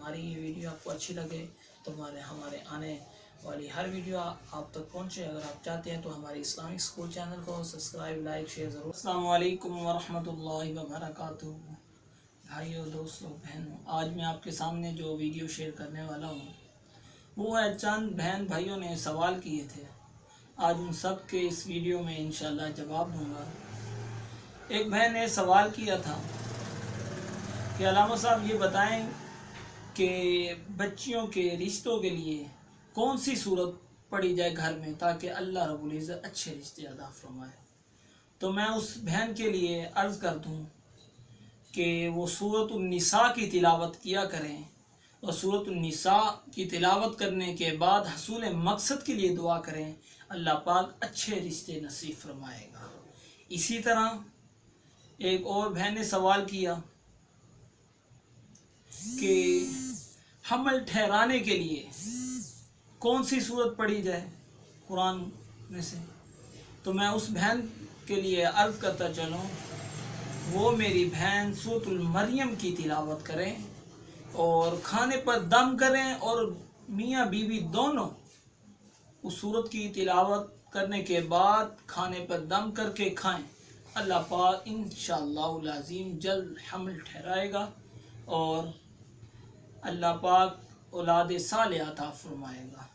हमारी ये वीडियो आपको अच्छी लगे तो हमारे आने वाली हर वीडियो आप तक पहुँचे। अगर आप चाहते हैं तो हमारे इस्लामिक स्कूल चैनल को सब्सक्राइब, लाइक, शेयर ज़रूर। अस्सलाम वालेकुम वरहमतुल्लाहि वबरकातुहू। भाइयों, दोस्तों, बहनों, आज मैं आपके सामने जो वीडियो शेयर करने वाला हूँ वो है चंद बहन भाइयों ने सवाल किए थे। आज उन सब के इस वीडियो में इंशाल्लाह जवाब दूंगा। एक बहन ने सवाल किया था कि अल्लामा साहब ये बताएं कि बच्चियों के रिश्तों के लिए कौन सी सूरत पढ़ी जाए घर में ताकि अल्लाह रब्बुल इज़्ज़त अच्छे रिश्ते अता फरमाए। तो मैं उस बहन के लिए अर्ज़ कर दूं कि वो सूरत निसा की तिलावत किया करें और सूरत निसा की तिलावत करने के बाद हसूल मकसद के लिए दुआ करें, अल्लाह पाक अच्छे रिश्ते नसीब फरमाएगा। इसी तरह एक और बहन ने सवाल किया कि हमल ठहराने के लिए कौन सी सूरत पढ़ी जाए कुरान में से। तो मैं उस बहन के लिए अर्ज़ करता चलूँ, वो मेरी बहन सूरतुल मरियम की तिलावत करें और खाने पर दम करें और मियाँ बीवी दोनों उस सूरत की तिलावत करने के बाद खाने पर दम करके खाएं। अल्लाह पाक इंशाअल्लाह अज़ीम जल्द हमल ठहराएगा और अल्लाह पाक औलाद सालिहा अता फरमाएगा।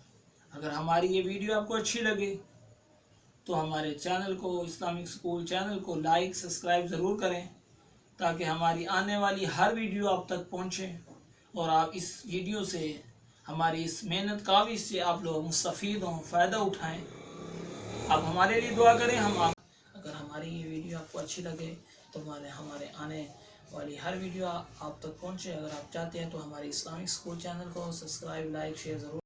अगर हमारी ये वीडियो आपको अच्छी लगे तो हमारे चैनल को, इस्लामिक स्कूल चैनल को लाइक, सब्सक्राइब ज़रूर करें ताकि हमारी आने वाली हर वीडियो आप तक पहुँचे और आप इस वीडियो से, हमारी इस मेहनत काविश से आप लोग मुस्तफ़ीद हों, फ़ायदा उठाएँ। आप हमारे लिए दुआ करें। अगर हमारी ये वीडियो आपको अच्छी लगे तो हमारे आने वाली हर वीडियो आप तक पहुँचे। अगर आप चाहते हैं तो हमारे इस्लामिक स्कूल चैनल को सब्सक्राइब, लाइक, शेयर ज़रूर।